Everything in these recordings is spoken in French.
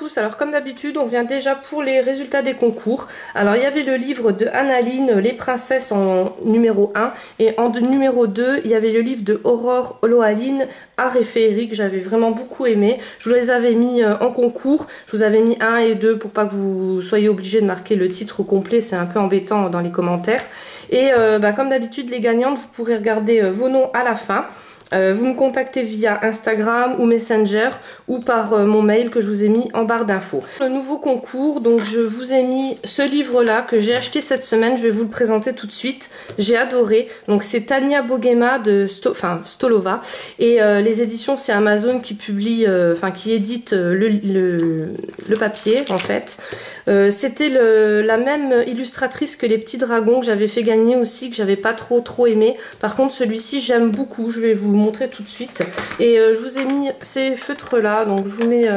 tous, alors comme d'habitude on vient déjà pour les résultats des concours. Alors il y avait le livre de Annaline, Les Princesses en numéro 1 et en numéro 2 il y avait le livre de Aurore Loaline, Art et féerie, que j'avais vraiment beaucoup aimé. Je vous les avais mis en concours, je vous avais mis 1 et 2 pour pas que vous soyez obligés de marquer le titre complet, c'est un peu embêtant dans les commentaires. Et comme d'habitude les gagnantes, vous pourrez regarder vos noms à la fin. Vous me contactez via Instagram ou Messenger ou par mon mail que je vous ai mis en barre d'infos. Le nouveau concours, donc je vous ai mis ce livre là que j'ai acheté cette semaine, je vais vous le présenter tout de suite. J'ai adoré, donc c'est Tania Bogema de Stolova et les éditions c'est Amazon qui publie, qui édite le papier en fait. C'était la même illustratrice que les petits dragons que j'avais fait gagner aussi, que j'avais pas trop aimé. Par contre celui-ci j'aime beaucoup, je vais vous montrer tout de suite. Et je vous ai mis ces feutres là, donc je vous mets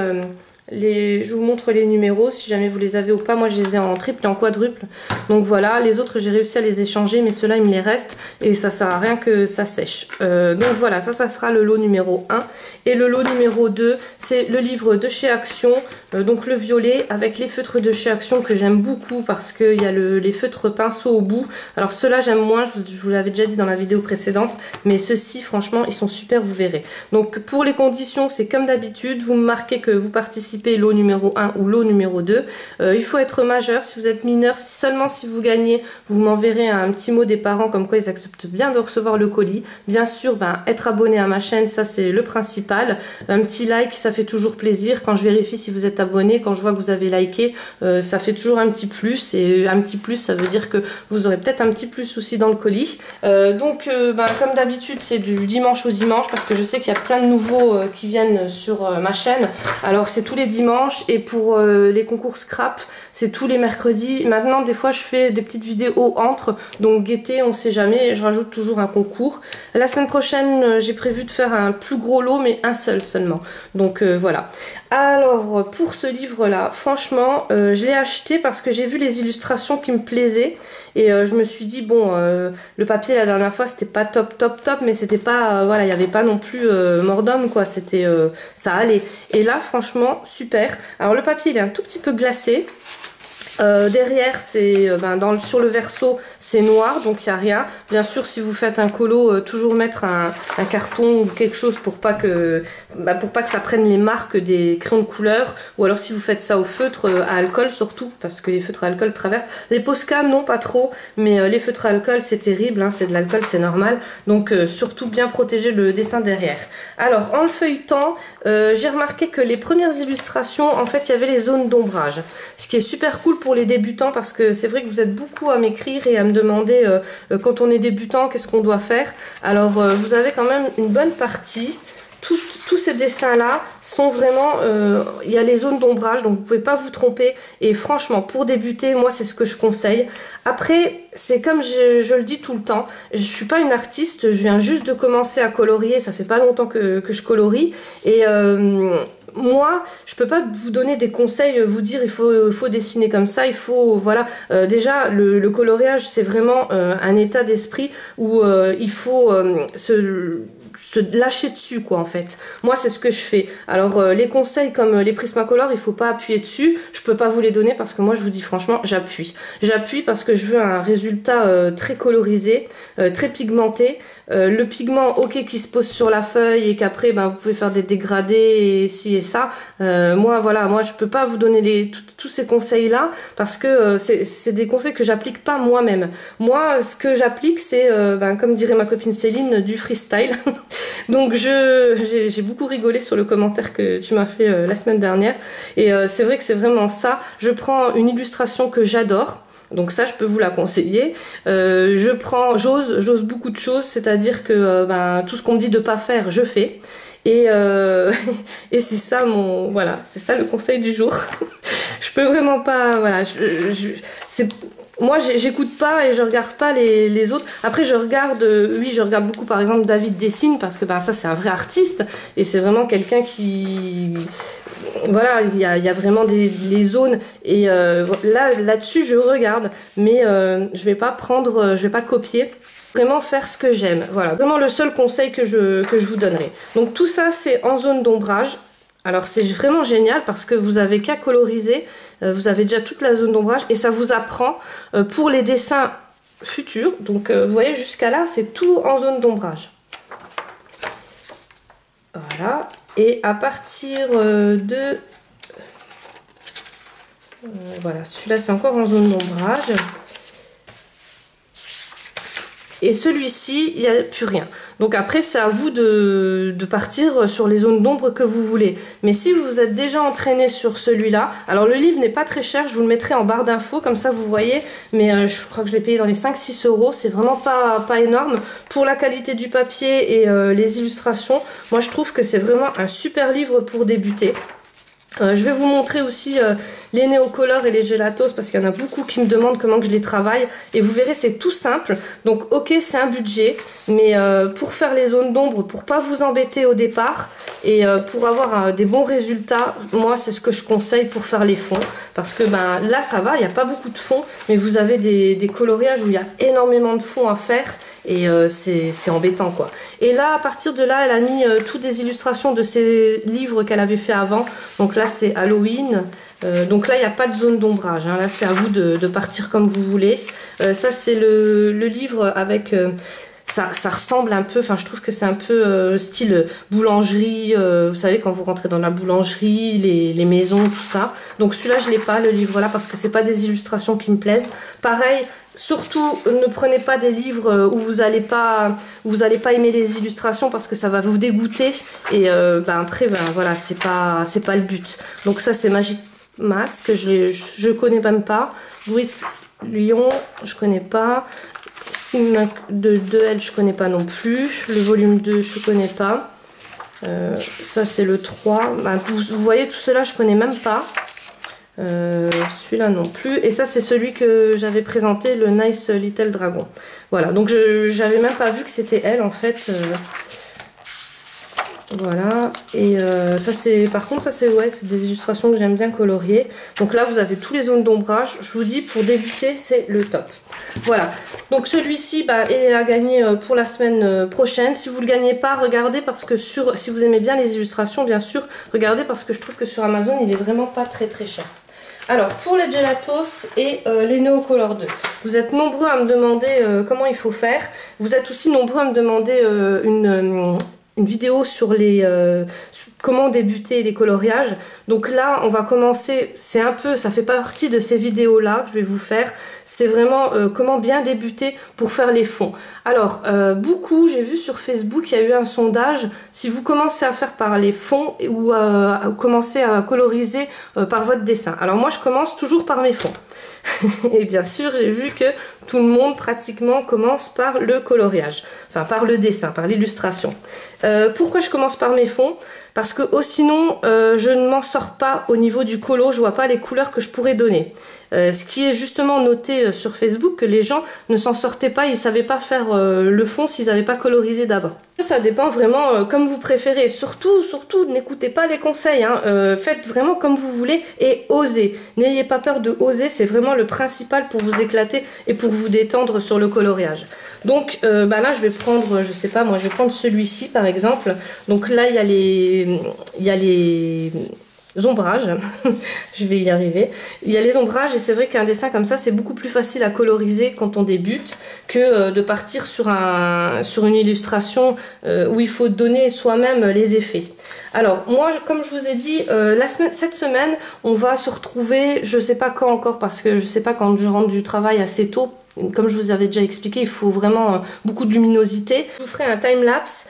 je vous montre les numéros si jamais vous les avez ou pas. Moi je les ai en triple et en quadruple, donc voilà. Les autres j'ai réussi à les échanger, mais ceux-là il me les reste et ça sert à rien que ça sèche. Donc voilà, ça sera le lot numéro 1 et le lot numéro 2 c'est le livre de chez Action, donc le violet avec les feutres de chez Action que j'aime beaucoup parce qu'il y a les feutres pinceaux au bout. Alors ceux-là j'aime moins, je vous l'avais déjà dit dans la vidéo précédente, mais ceux-ci franchement ils sont super, vous verrez. Donc pour les conditions c'est comme d'habitude, vous me marquez que vous participez lot numéro 1 ou lot numéro 2. Il faut être majeur. Si vous êtes mineur, seulement si vous gagnez, vous m'enverrez un petit mot des parents comme quoi ils acceptent bien de recevoir le colis. Bien sûr, être abonné à ma chaîne, ça c'est le principal. Un petit like, ça fait toujours plaisir. Quand je vérifie si vous êtes abonné, quand je vois que vous avez liké, ça fait toujours un petit plus. Et un petit plus, ça veut dire que vous aurez peut-être un petit plus aussi dans le colis. Comme d'habitude, c'est du dimanche au dimanche parce que je sais qu'il y a plein de nouveaux qui viennent sur ma chaîne. Alors c'est tous les dimanches et pour les concours scrap c'est tous les mercredis. Maintenant des fois je fais des petites vidéos entre, donc guettez, on sait jamais, je rajoute toujours un concours. La semaine prochaine j'ai prévu de faire un plus gros lot mais un seul seulement, donc voilà. Alors pour ce livre là franchement je l'ai acheté parce que j'ai vu les illustrations qui me plaisaient et je me suis dit bon le papier la dernière fois c'était pas top mais c'était pas voilà, il n'y avait pas non plus mort d'homme quoi, c'était ça allait. Et là franchement super. Alors le papier il est un tout petit peu glacé. Derrière c'est sur le verso c'est noir, donc il n'y a rien. Bien sûr si vous faites un colo, toujours mettre un carton ou quelque chose pour pas que ça prenne les marques des crayons de couleur, ou alors si vous faites ça au feutre à alcool surtout, parce que les feutres à alcool traversent. Les Posca non pas trop, mais les feutres à alcool c'est terrible, hein, c'est de l'alcool, c'est normal, donc surtout bien protéger le dessin derrière. Alors en le feuilletant j'ai remarqué que les premières illustrations en fait il y avait les zones d'ombrage, ce qui est super cool pour les débutants parce que c'est vrai que vous êtes beaucoup à m'écrire et à me demander quand on est débutant qu'est-ce qu'on doit faire. Alors vous avez quand même une bonne partie. Tous ces dessins là sont vraiment il y a les zones d'ombrage, donc vous pouvez pas vous tromper et franchement pour débuter moi c'est ce que je conseille. Après c'est comme je le dis tout le temps, je suis pas une artiste, je viens juste de commencer à colorier, ça fait pas longtemps que je colorie et moi, je peux pas vous donner des conseils, vous dire il faut dessiner comme ça, il faut voilà. Déjà le coloriage c'est vraiment un état d'esprit où il faut se lâcher dessus quoi en fait. Moi c'est ce que je fais. Alors les conseils comme les Prismacolor, il faut pas appuyer dessus, je peux pas vous les donner parce que moi je vous dis franchement j'appuie parce que je veux un résultat très colorisé, très pigmenté. Le pigment ok qui se pose sur la feuille et qu'après vous pouvez faire des dégradés et ci et ça. Moi je peux pas vous donner tous ces conseils là parce que c'est des conseils que j'applique pas moi-même. Moi ce que j'applique c'est comme dirait ma copine Céline, du freestyle. Donc j'ai beaucoup rigolé sur le commentaire que tu m'as fait la semaine dernière et c'est vrai que c'est vraiment ça. Je prends une illustration que j'adore. Donc ça je peux vous la conseiller. J'ose beaucoup de choses, c'est-à-dire que tout ce qu'on me dit de pas faire, je fais. Et c'est ça c'est ça le conseil du jour. Je peux vraiment pas, voilà, moi j'écoute pas et je regarde pas les autres. Après je regarde, je regarde beaucoup par exemple David Dessine parce que ça c'est un vrai artiste et c'est vraiment quelqu'un qui... Voilà, il y a vraiment les zones et là-dessus je regarde, mais je vais pas copier, vraiment faire ce que j'aime. Voilà, vraiment le seul conseil que je vous donnerai. Donc tout ça c'est en zone d'ombrage. Alors c'est vraiment génial parce que vous avez qu'à coloriser, vous avez déjà toute la zone d'ombrage et ça vous apprend pour les dessins futurs. Donc vous voyez jusqu'à là c'est tout en zone d'ombrage. Voilà, et à partir de... voilà, celui-là c'est encore en zone d'ombrage. Et celui-ci, il n'y a plus rien. Donc après, c'est à vous de partir sur les zones d'ombre que vous voulez. Mais si vous êtes déjà entraîné sur celui-là, alors le livre n'est pas très cher, je vous le mettrai en barre d'infos, comme ça vous voyez. Mais je crois que je l'ai payé dans les 5-6 euros, c'est vraiment pas énorme. Pour la qualité du papier et les illustrations, moi je trouve que c'est vraiment un super livre pour débuter. Je vais vous montrer aussi les Neocolor et les Gelatos parce qu'il y en a beaucoup qui me demandent comment que je les travaille et vous verrez c'est tout simple. Donc ok c'est un budget mais pour faire les zones d'ombre, pour pas vous embêter au départ et pour avoir des bons résultats, moi c'est ce que je conseille pour faire les fonds parce que ben là ça va, il n'y a pas beaucoup de fonds mais vous avez des coloriages où il y a énormément de fonds à faire. Et c'est embêtant quoi. Et là à partir de là elle a mis toutes des illustrations de ses livres qu'elle avait fait avant. Donc là c'est Halloween. Donc là il n'y a pas de zone d'ombrage. Hein. Là c'est à vous de partir comme vous voulez. Ça c'est le livre avec... ça ressemble un peu, enfin je trouve que c'est un peu style boulangerie, vous savez quand vous rentrez dans la boulangerie, les maisons, tout ça. Donc celui-là je l'ai pas, le livre là, parce que c'est pas des illustrations qui me plaisent. Pareil, surtout ne prenez pas des livres où vous allez pas aimer les illustrations parce que ça va vous dégoûter et après voilà c'est pas le but. Donc ça c'est Magic Mask, je connais même pas. Bruit Lyon, je connais pas. Steam de 2L, je connais pas non plus. Le volume 2, je connais pas. Ça, c'est le 3. Bah, vous voyez, tout cela, je connais même pas. Celui-là non plus. Et ça, c'est celui que j'avais présenté, le Nice Little Dragon. Voilà, donc j'avais même pas vu que c'était elle, en fait. Voilà, et ça c'est, par contre ça c'est des illustrations que j'aime bien colorier. Donc là vous avez tous les zones d'ombrage, je vous dis pour débuter c'est le top. Voilà, donc celui-ci est à gagner pour la semaine prochaine. Si vous ne le gagnez pas, regardez parce que si vous aimez bien les illustrations bien sûr, regardez parce que je trouve que sur Amazon il est vraiment pas très cher. Alors pour les Gelatos et les Neocolor 2, vous êtes nombreux à me demander comment il faut faire. Vous êtes aussi nombreux à me demander une vidéo sur comment débuter les coloriages. Donc là on va commencer, ça fait partie de ces vidéos là que je vais vous faire. C'est vraiment comment bien débuter pour faire les fonds. Alors j'ai vu sur Facebook, il y a eu un sondage, si vous commencez à faire par les fonds ou à commencer à coloriser par votre dessin. Alors moi je commence toujours par mes fonds. Et bien sûr j'ai vu que tout le monde pratiquement commence par le coloriage, enfin par le dessin, par l'illustration. Pourquoi je commence par mes fonds? Parce que sinon je ne m'en sors pas au niveau du colo, je vois pas les couleurs que je pourrais donner. Ce qui est justement noté sur Facebook, que les gens ne s'en sortaient pas, ils savaient pas faire le fond s'ils n'avaient pas colorisé d'abord. Ça dépend vraiment comme vous préférez. Surtout, n'écoutez pas les conseils. Hein. Faites vraiment comme vous voulez et osez. N'ayez pas peur de oser, c'est vraiment le principal pour vous éclater et pour vous détendre sur le coloriage. Donc là je vais prendre, je sais pas moi, je vais prendre celui-ci par exemple. Donc là il y a les ombrages, je vais y arriver. Il y a les ombrages et c'est vrai qu'un dessin comme ça c'est beaucoup plus facile à coloriser quand on débute que de partir sur une illustration où il faut donner soi-même les effets. Alors moi comme je vous ai dit, cette semaine on va se retrouver, je sais pas quand encore parce que je sais pas quand je rentre du travail assez tôt. Comme je vous avais déjà expliqué, il faut vraiment beaucoup de luminosité. Je vous ferai un time-lapse.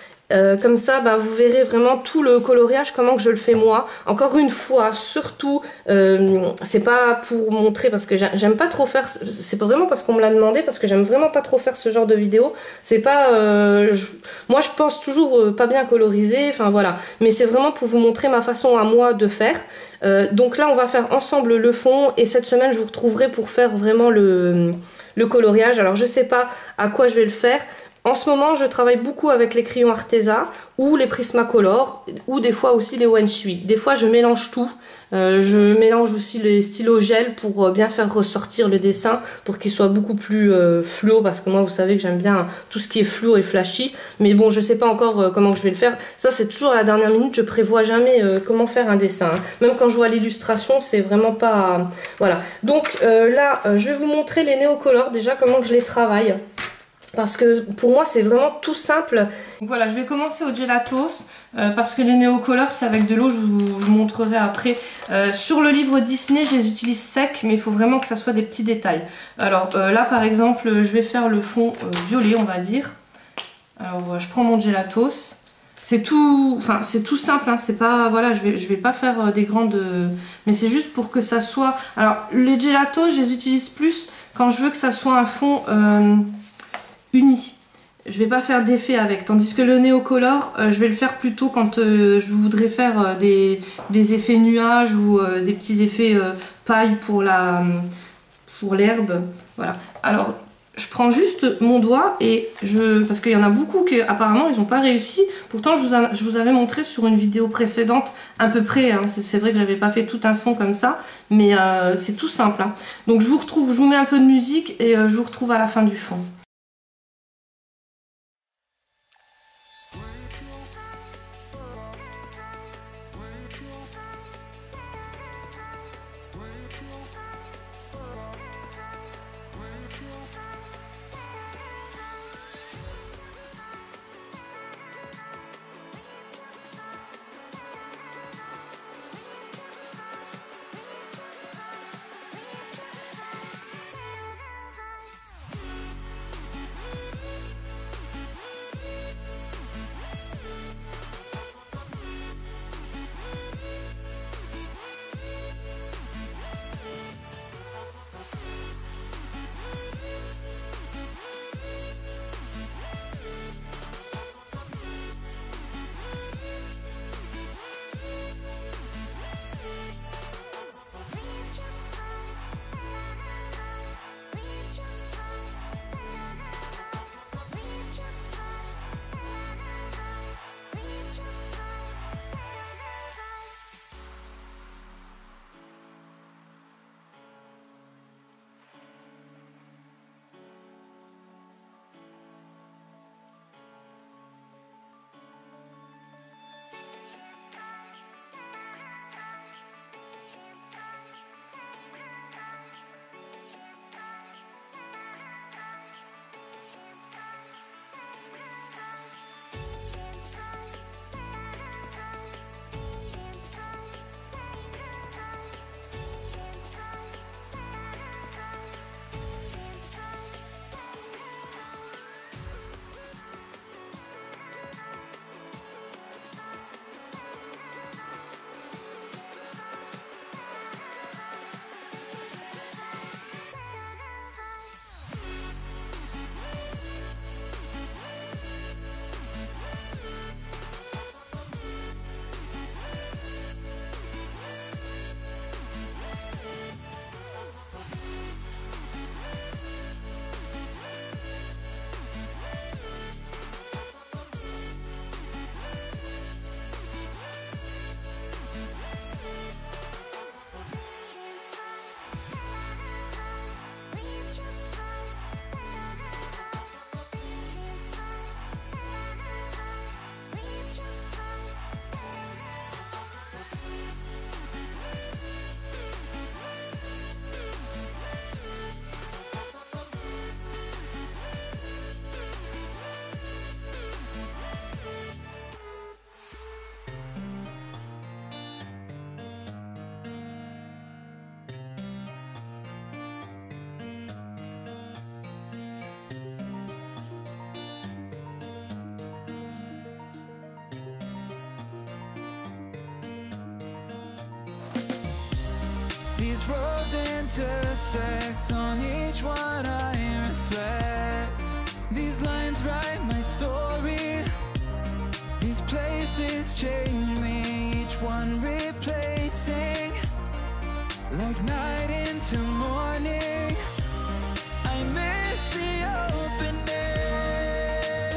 Comme ça vous verrez vraiment tout le coloriage, comment que je le fais moi. Encore une fois, surtout c'est pas pour montrer parce que j'aime pas trop faire, c'est pas vraiment parce qu'on me l'a demandé, parce que j'aime vraiment pas trop faire ce genre de vidéo. C'est pas moi je pense toujours pas bien coloriser, enfin voilà, mais c'est vraiment pour vous montrer ma façon à moi de faire. Donc là on va faire ensemble le fond et cette semaine je vous retrouverai pour faire vraiment le coloriage. Alors je sais pas à quoi je vais le faire. En ce moment, je travaille beaucoup avec les crayons Arteza ou les Prismacolor ou des fois aussi les Wenshui. Des fois, je mélange tout. Je mélange aussi les stylos gel pour bien faire ressortir le dessin, pour qu'il soit beaucoup plus fluo, parce que moi, vous savez que j'aime bien tout ce qui est fluo et flashy. Mais bon, je sais pas encore comment je vais le faire. Ça, c'est toujours à la dernière minute. Je prévois jamais comment faire un dessin. Hein. Même quand je vois l'illustration, c'est vraiment pas... Voilà. Donc là, je vais vous montrer les Neocolor, déjà, comment je les travaille. Parce que pour moi c'est vraiment tout simple. Donc voilà, je vais commencer au Gelatos parce que les Neocolor c'est avec de l'eau, je vous montrerai après. Sur le livre Disney je les utilise secs, mais il faut vraiment que ça soit des petits détails. Alors là par exemple je vais faire le fond violet on va dire. Alors je prends mon Gelatos. C'est tout simple, hein, c'est pas, voilà, je vais pas faire des grandes, mais c'est juste pour que ça soit. Alors les Gelatos je les utilise plus quand je veux que ça soit un fond uni. Je vais pas faire d'effet avec, tandis que le Neocolor je vais le faire plutôt quand je voudrais faire des effets nuages ou des petits effets paille pour l'herbe. Voilà. Alors je prends juste mon doigt et parce qu'il y en a beaucoup qui apparemment ils n'ont pas réussi. Pourtant je vous avais montré sur une vidéo précédente à peu près, hein. C'est vrai que j'avais pas fait tout un fond comme ça, mais c'est tout simple. Hein. Donc je vous mets un peu de musique et je vous retrouve à la fin du fond. These roads intersect, on each one I reflect. These lines write my story. These places change me, each one replacing. Like night into morning, I miss the open air.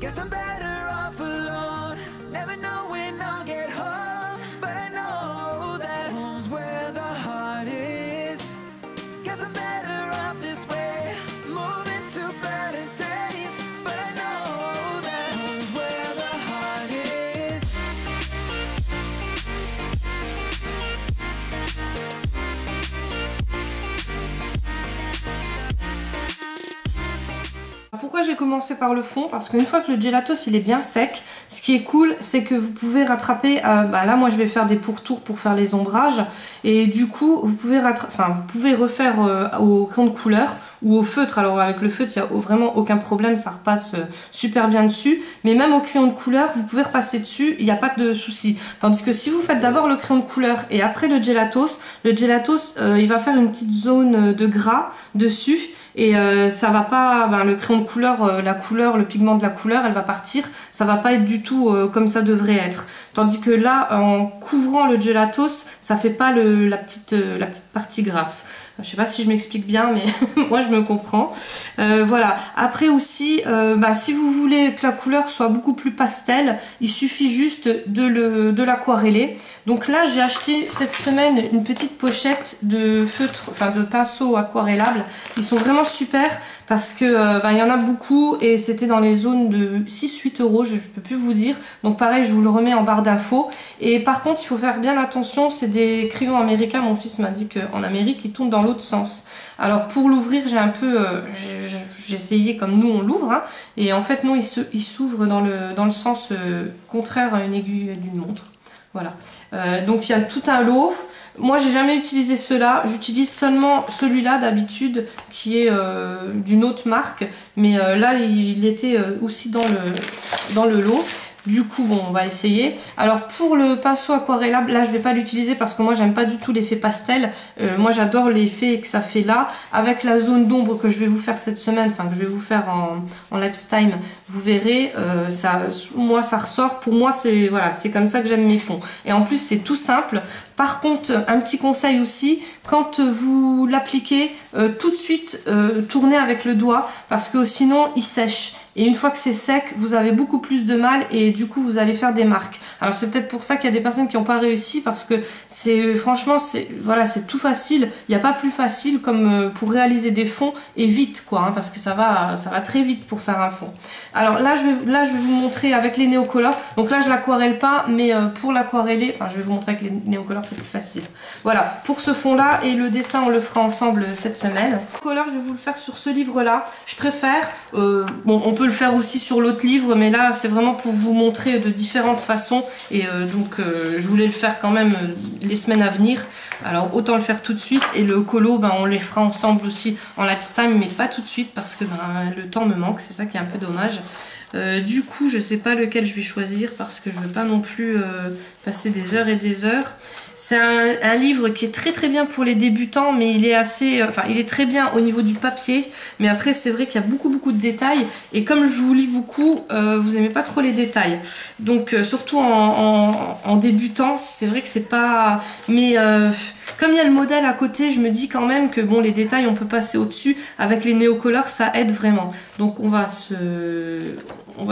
Guess I'm better off alone, never know when I'll get home, but I know that home's where the heart is. Guess I'm better off this way, moving to better days, but I know that home's where the heart is. Pourquoi j'ai commencé par le fond? Parce qu'une fois que le gelatos il est bien sec, ce qui est cool c'est que vous pouvez rattraper, là moi je vais faire des pourtours pour faire les ombrages, et du coup vous pouvez refaire au crayon de couleur ou au feutre. Alors avec le feutre il n'y a vraiment aucun problème, ça repasse super bien dessus, mais même au crayon de couleur vous pouvez repasser dessus, il n'y a pas de souci. Tandis que si vous faites d'abord le crayon de couleur et après le gelatos il va faire une petite zone de gras dessus, et ça va pas, le crayon de couleur, la couleur, le pigment de la couleur, elle va partir, ça va pas être du tout comme ça devrait être. Tandis que là, en couvrant le gelatos, ça fait pas la petite partie grasse. Je sais pas si je m'explique bien, mais moi je me comprends. Voilà. Après aussi, si vous voulez que la couleur soit beaucoup plus pastel, il suffit juste de l'aquareller. Donc là, j'ai acheté cette semaine une petite pochette de feutres, de pinceaux aquarellables. Ils sont vraiment super parce que il y en a beaucoup et c'était dans les zones de 6-8 €, je peux plus vous dire. Donc pareil, je vous le remets en barre d'infos. Et par contre, il faut faire bien attention, c'est des crayons américains. Mon fils m'a dit qu'en Amérique, ils tournent dans l'autre sens. Alors pour l'ouvrir, j'ai un peu, j'ai essayé comme nous on l'ouvre, hein, et en fait non, il s'ouvre dans le sens contraire à une aiguille d'une montre. Voilà. Donc il y a tout un lot. Moi j'ai jamais utilisé ceux-là, j'utilise seulement celui-là d'habitude qui est d'une autre marque, mais là il était aussi dans le lot. Du coup, bon, on va essayer. Alors pour le pinceau aquarellable, là je vais pas l'utiliser parce que moi j'aime pas du tout l'effet pastel. Moi j'adore l'effet que ça fait là. Avec la zone d'ombre que je vais vous faire cette semaine, que je vais vous faire en lapse time, vous verrez, moi ça ressort. Pour moi c'est comme ça que j'aime mes fonds. Et en plus c'est tout simple. Par contre, un petit conseil aussi, quand vous l'appliquez, tout de suite tournez avec le doigt parce que sinon il sèche. Et une fois que c'est sec, vous avez beaucoup plus de mal et du coup vous allez faire des marques. Alors c'est peut-être pour ça qu'il y a des personnes qui n'ont pas réussi, parce que franchement c'est tout facile. Il n'y a pas plus facile comme pour réaliser des fonds et vite quoi, hein, parce que ça va très vite pour faire un fond. Alors là je vais vous montrer avec les néocolores. Donc là je l'aquarelle pas, mais pour l'aquareller, je vais vous montrer avec les néocolores, c'est plus facile. Voilà, pour ce fond là, et le dessin on le fera ensemble cette semaine. Le color je vais vous le faire sur ce livre là. Je préfère, on peut le faire aussi sur l'autre livre, mais là c'est vraiment pour vous montrer de différentes façons, et donc je voulais le faire quand même les semaines à venir, alors autant le faire tout de suite. Et le colo on les fera ensemble aussi en lapse time, mais pas tout de suite parce que le temps me manque, c'est ça qui est un peu dommage. Du coup je sais pas lequel je vais choisir parce que je veux pas non plus passer des heures et des heures. C'est un livre qui est très très bien pour les débutants, mais il est il est très bien au niveau du papier, mais après c'est vrai qu'il y a beaucoup de détails, et comme je vous lis beaucoup, vous aimez pas trop les détails, donc surtout en débutant, c'est vrai que c'est pas, mais comme il y a le modèle à côté, je me dis quand même que bon, les détails on peut passer au-dessus. Avec les néocolores ça aide vraiment. Donc on va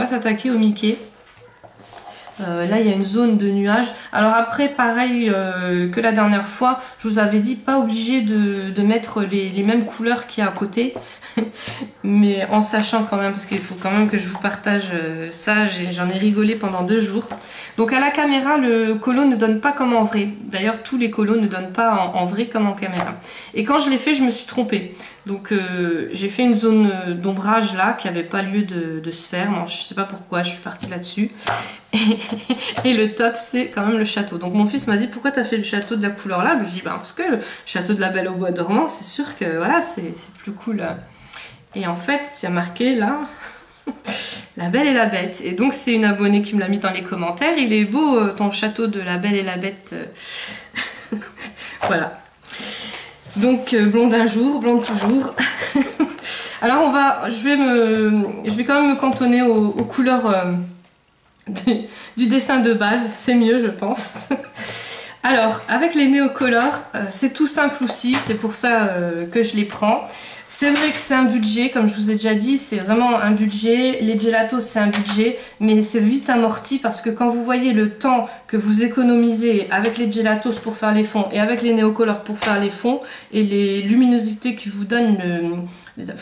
s'attaquer au Mickey. Là il y a une zone de nuages. Alors après pareil que la dernière fois, je vous avais dit pas obligé de mettre les mêmes couleurs qu'il y a à côté mais en sachant quand même, parce qu'il faut quand même que je vous partage ça, j'en ai rigolé pendant 2 jours. Donc à la caméra le colo ne donne pas comme en vrai, d'ailleurs tous les colos ne donnent pas en vrai comme en caméra, et quand je l'ai fait je me suis trompée. Donc j'ai fait une zone d'ombrage là qui n'avait pas lieu de se faire. Bon, je sais pas pourquoi je suis partie là-dessus. Et le top c'est quand même le château. Donc mon fils m'a dit pourquoi t'as fait le château de la couleur là. Je dis parce que le château de la Belle au Bois dormant, c'est sûr que voilà, c'est plus cool. Et en fait il y a marqué là La Belle et la Bête. Et donc c'est une abonnée qui me l'a mis dans les commentaires. Il est beau ton château de la Belle et la Bête. Voilà. Donc blonde un jour, blonde toujours. Alors je vais quand même me cantonner aux couleurs du dessin de base, c'est mieux je pense. Alors avec les néocolores, c'est tout simple aussi, c'est pour ça que je les prends. C'est vrai que c'est un budget, comme je vous ai déjà dit, c'est vraiment un budget. Les gelatos, c'est un budget, mais c'est vite amorti parce que quand vous voyez le temps que vous économisez avec les gelatos pour faire les fonds et avec les Neocolor pour faire les fonds et les luminosités qui vous donnent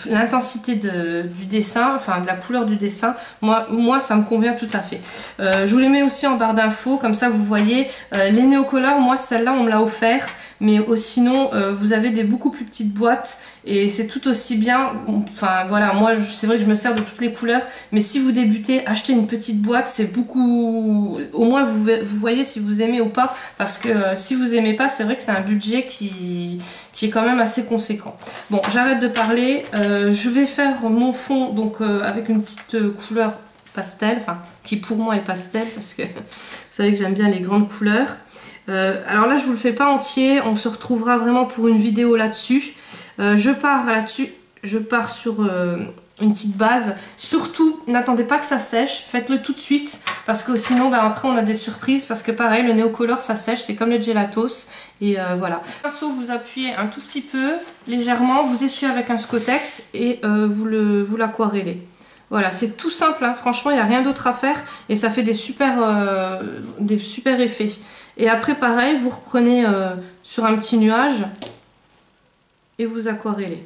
l'intensité du dessin, enfin de la couleur du dessin, moi ça me convient tout à fait. Je vous les mets aussi en barre d'infos, comme ça vous voyez. Les Neocolor, moi celle-là on me l'a offert. Mais sinon, vous avez des beaucoup plus petites boîtes et c'est tout aussi bien. Enfin voilà, moi c'est vrai que je me sers de toutes les couleurs, mais si vous débutez, achetez une petite boîte, c'est beaucoup. Au moins vous voyez si vous aimez ou pas, parce que si vous aimez pas, c'est vrai que c'est un budget qui est quand même assez conséquent. Bon, j'arrête de parler. Je vais faire mon fond donc avec une petite couleur pastel, enfin qui pour moi est pastel parce que vous savez que j'aime bien les grandes couleurs. Alors là je vous le fais pas entier, on se retrouvera vraiment pour une vidéo là-dessus. Je pars sur une petite base. Surtout n'attendez pas que ça sèche, faites-le tout de suite parce que sinon après on a des surprises, parce que pareil le Neocolor ça sèche, c'est comme le gelatos et voilà. Le pinceau vous appuyez un tout petit peu légèrement, vous essuyez avec un Scottex et vous l'aquarellez. Voilà, c'est tout simple, hein. Franchement il n'y a rien d'autre à faire et ça fait des super effets. Et après pareil, vous reprenez sur un petit nuage et vous aquarellez.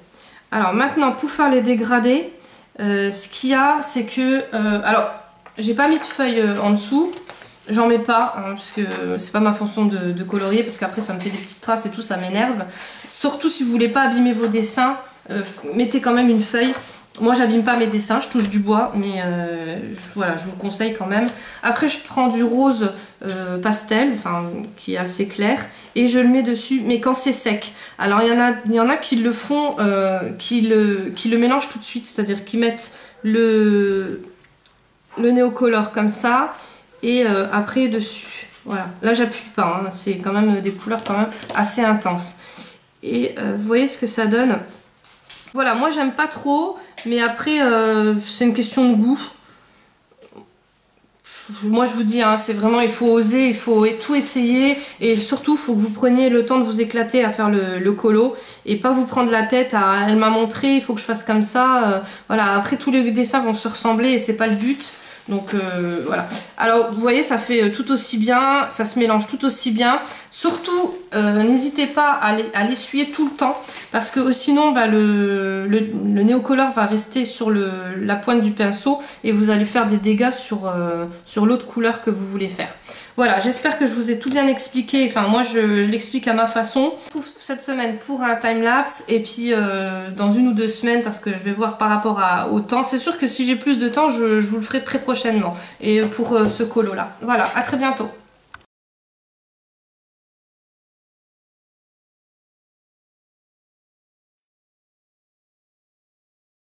Alors maintenant pour faire les dégradés, ce qu'il y a c'est que... alors j'ai pas mis de feuilles en dessous, j'en mets pas hein, parce que c'est pas ma façon de colorier, parce qu'après ça me fait des petites traces et tout, ça m'énerve. Surtout si vous voulez pas abîmer vos dessins, mettez quand même une feuille. Moi j'abîme pas mes dessins, je touche du bois, mais voilà, je vous conseille quand même. Après je prends du rose pastel, enfin qui est assez clair, et je le mets dessus, mais quand c'est sec. Alors il y en a qui le font, qui le mélangent tout de suite, c'est-à-dire qui mettent le Neocolor comme ça, et après dessus. Voilà, là j'appuie pas, hein. C'est quand même des couleurs quand même assez intenses. Et vous voyez ce que ça donne. Voilà, moi j'aime pas trop, mais après c'est une question de goût. Moi je vous dis, hein, c'est vraiment, il faut oser, il faut tout essayer, et surtout il faut que vous preniez le temps de vous éclater à faire le colo, et pas vous prendre la tête à elle m'a montré, il faut que je fasse comme ça. Voilà, après tous les dessins vont se ressembler et c'est pas le but. Donc voilà. Alors vous voyez, ça fait tout aussi bien, ça se mélange tout aussi bien. Surtout, n'hésitez pas à l'essuyer tout le temps, parce que sinon le Neocolor va rester sur la pointe du pinceau et vous allez faire des dégâts sur l'autre couleur que vous voulez faire. Voilà, j'espère que je vous ai tout bien expliqué. Enfin, moi, je l'explique à ma façon. Cette semaine pour un timelapse, et puis dans 1 ou 2 semaines, parce que je vais voir par rapport au temps. C'est sûr que si j'ai plus de temps, je vous le ferai très prochainement. Et pour ce colo-là. Voilà, à très bientôt.